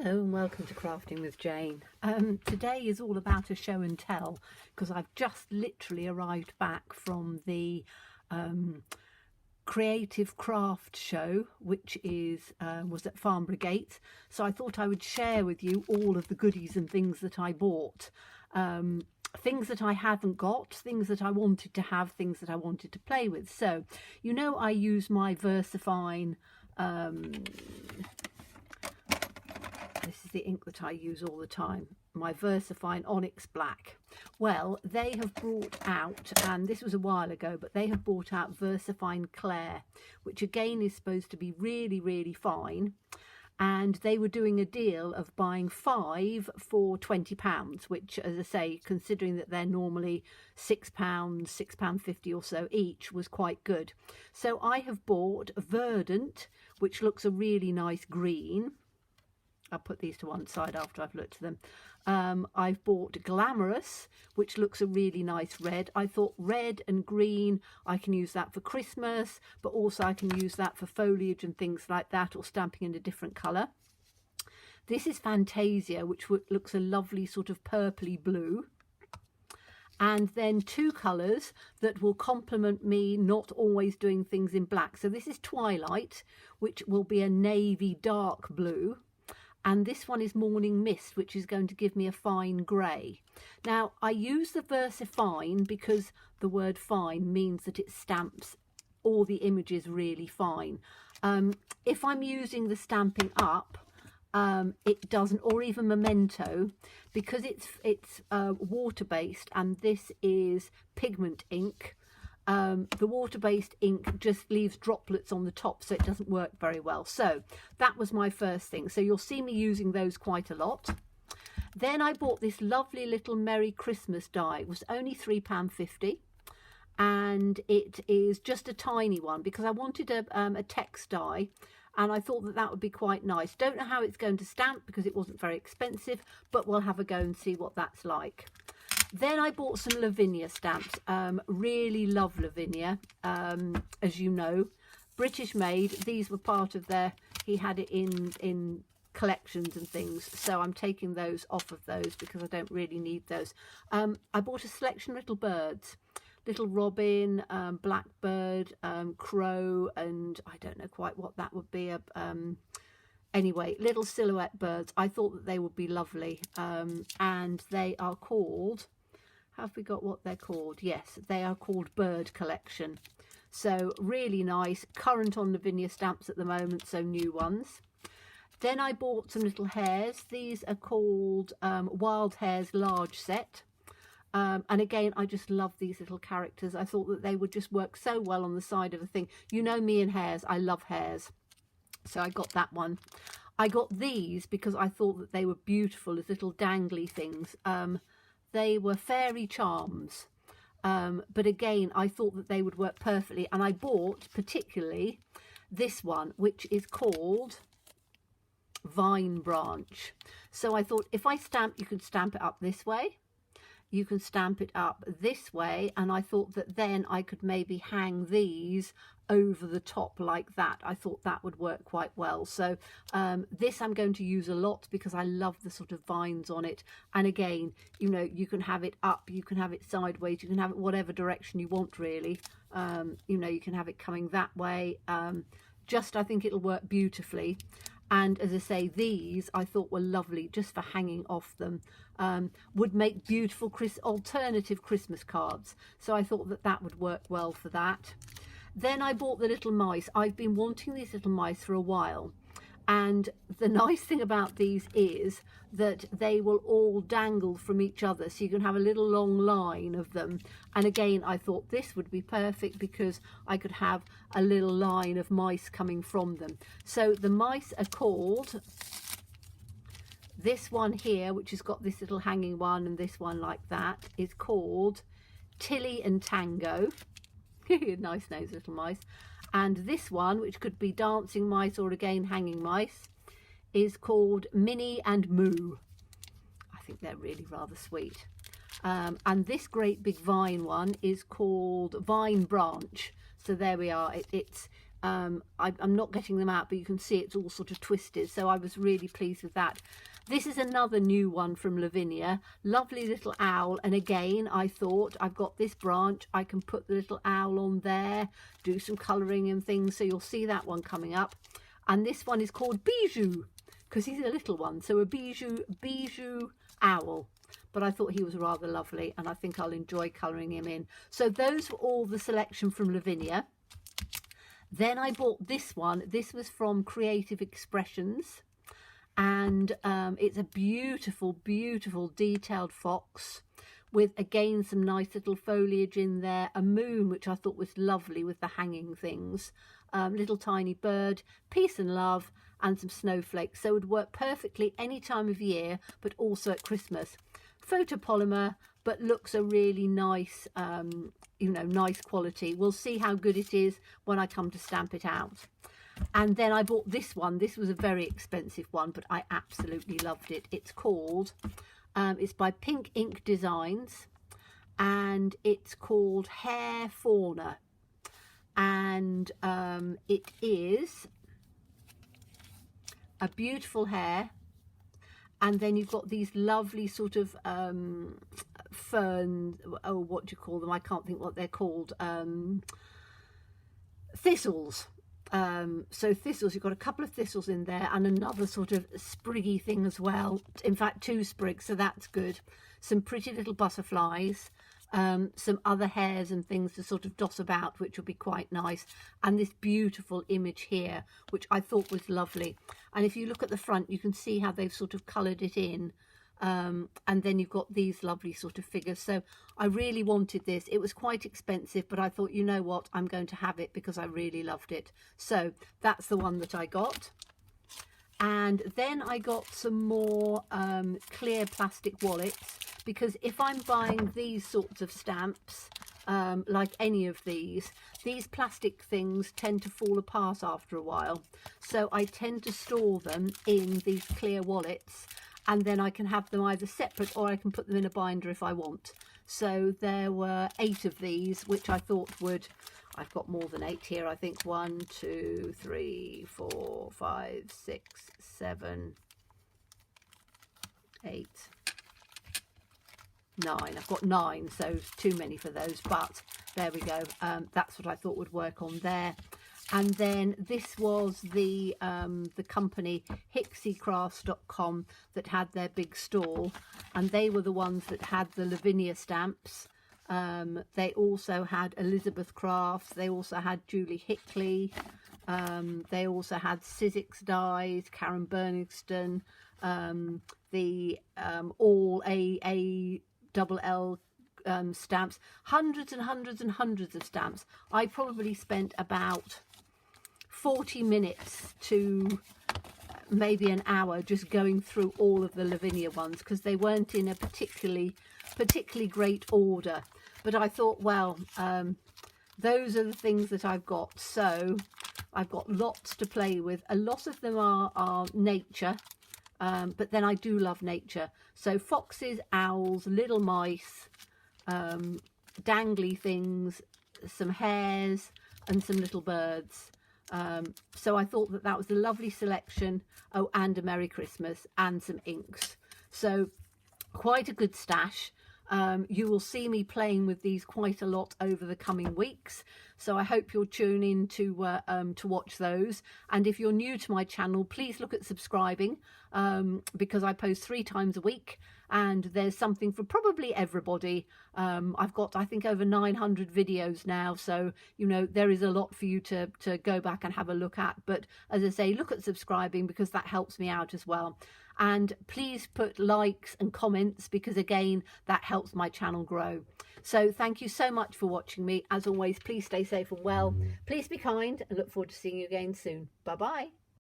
Hello and welcome to Crafting with Jane. Today is all about a show and tell because I've just literally arrived back from the Creative Craft Show, which was at Farnborough Gate. So I thought I would share with you all of the goodies and things that I bought. Things that I haven't got, things that I wanted to have, things that I wanted to play with. So, you know, I use my VersaFine. This is the ink that I use all the time, my VersaFine Onyx Black. Well, they have brought out, and this was a while ago, but they have brought out VersaFine Clair, which again is supposed to be really, really fine. And they were doing a deal of buying 5 for £20, which, as I say, considering that they're normally £6, £6.50 or so each, was quite good. So I have bought Verdant, which looks a really nice green. I'll put these to one side after I've looked at them. I've bought Glamorous, which looks a really nice red. I thought red and green, I can use that for Christmas, but also I can use that for foliage and things like that, or stamping in a different colour. This is Fantasia, which looks a lovely sort of purpley blue. And then 2 colours that will complement me not always doing things in black. So this is Twilight, which will be a navy dark blue. And this one is Morning Mist, which is going to give me a fine grey. Now, I use the VersaFine because the word fine means that it stamps all the images really fine. If I'm using the Stampin' Up, it doesn't, or even Memento, because it's water-based and this is pigment ink. The water-based ink just leaves droplets on the top, so it doesn't work very well. So that was my first thing. So you'll see me using those quite a lot. Then I bought this lovely little Merry Christmas die. It was only £3.50, and it is just a tiny one because I wanted a text die, and I thought that that would be quite nice. Don't know how it's going to stamp because it wasn't very expensive, but we'll have a go and see what that's like. Then I bought some Lavinia stamps. Really love Lavinia, as you know. British made. These were part of he had it in collections and things. So I'm taking those off of those because I don't really need those. I bought a selection of little birds. Little robin, blackbird, crow, and I don't know quite what that would be. Anyway, little silhouette birds. I thought that they would be lovely. And they are called... Have we got what they're called? Yes, they are called Bird Collection. So really nice. Current on Lavinia stamps at the moment, so new ones. Then I bought some little hares. These are called Wild Hares Large Set. And again, I just love these little characters. I thought that they would just work so well on the side of a thing. You know me and hares. I love hares. So I got that one. I got these because I thought that they were beautiful as little dangly things. They were fairy charms, but again, I thought that they would work perfectly. And I bought particularly this one, which is called Vine Branch. So I thought if I stamp, you could stamp it up this way. You can stamp it up this way, and I thought that then I could maybe hang these over the top like that. I thought that would work quite well. So this I'm going to use a lot because I love the sort of vines on it. And again, you know, you can have it up, you can have it sideways, you can have it whatever direction you want really. You know, you can have it coming that way. I think it'll work beautifully. And as I say, these I thought were lovely just for hanging off them. Would make beautiful alternative Christmas cards. So I thought that that would work well for that. Then I bought the little mice. I've been wanting these little mice for a while. And the nice thing about these is that they will all dangle from each other. So you can have a little long line of them. And again, I thought this would be perfect because I could have a little line of mice coming from them. So the mice are called, this one here, which has got this little hanging one, and this one like that, is called Tilly and Tango. Nice names, little mice. And this one, which could be dancing mice or again hanging mice, is called Minnie and Moo. I think they're really rather sweet. And this great big vine one is called Vine Branch. So there we are. It's I'm not getting them out, but you can see it's all sort of twisted, so I was really pleased with that. This is another new one from Lavinia, lovely little owl, and again I thought I've got this branch, I can put the little owl on there, do some colouring and things, so you'll see that one coming up. And this one is called Bijou, because he's a little one, so a bijou owl. But I thought he was rather lovely, and I think I'll enjoy colouring him in. So those were all the selection from Lavinia. Then I bought this one. This was from Creative Expressions, and it's a beautiful, beautiful detailed fox with, again, some nice little foliage in there, a moon, which I thought was lovely with the hanging things, little tiny bird, peace and love, and some snowflakes. So it would work perfectly any time of year, but also at Christmas. Photopolymer, but looks a really nice, you know, nice quality. We'll see how good it is when I come to stamp it out. And then I bought this one. This was a very expensive one, but I absolutely loved it. It's called, it's by Pink Ink Designs, and it's called Hair Fauna. And it is a beautiful hair, and then you've got these lovely sort of fern, oh, what do you call them? I can't think what they're called. Thistles. So thistles, you've got a couple of thistles in there and another sort of spriggy thing as well. In fact, 2 sprigs, so that's good. Some pretty little butterflies, some other hairs and things to sort of dot about, which will be quite nice. And this beautiful image here, which I thought was lovely. And if you look at the front, you can see how they've sort of coloured it in. And then you've got these lovely sort of figures. So I really wanted this. It was quite expensive, but I thought, you know what, I'm going to have it because I really loved it. So that's the one that I got. And then I got some more clear plastic wallets, because if I'm buying these sorts of stamps, like any of these plastic things tend to fall apart after a while. So I tend to store them in these clear wallets, and then I can have them either separate or I can put them in a binder if I want. So there were 8 of these, which I thought would, I've got more than 8 here, I think 1, 2, 3, 4, 5, 6, 7, 8, 9. I've got 9, so too many for those, but there we go. That's what I thought would work on there. And then this was the company HixieCrafts.com that had their big stall, and they were the ones that had the Lavinia stamps. They also had Elizabeth Crafts, they also had Julie Hickley, they also had Sizzix dies, Karen Burningston, the all AALL stamps, hundreds and hundreds and hundreds of stamps. I probably spent about 40 minutes to maybe an hour just going through all of the Lavinia ones, because they weren't in a particularly great order. But I thought, well, those are the things that I've got. So I've got lots to play with. A lot of them are nature, but then I do love nature. So foxes, owls, little mice, dangly things, some hares, and some little birds. So I thought that was a lovely selection. Oh, and a Merry Christmas and some inks. So quite a good stash. You will see me playing with these quite a lot over the coming weeks, so I hope you'll tune in to watch those. And if you're new to my channel, please look at subscribing, because I post 3 times a week, and there's something for probably everybody. I've got, I think, over 900 videos now, so you know there is a lot for you to go back and have a look at. But as I say, look at subscribing, because that helps me out as well. And please put likes and comments, because again, that helps my channel grow. So thank you so much for watching me. As always, please stay safe and well. Please be kind, and look forward to seeing you again soon. Bye bye.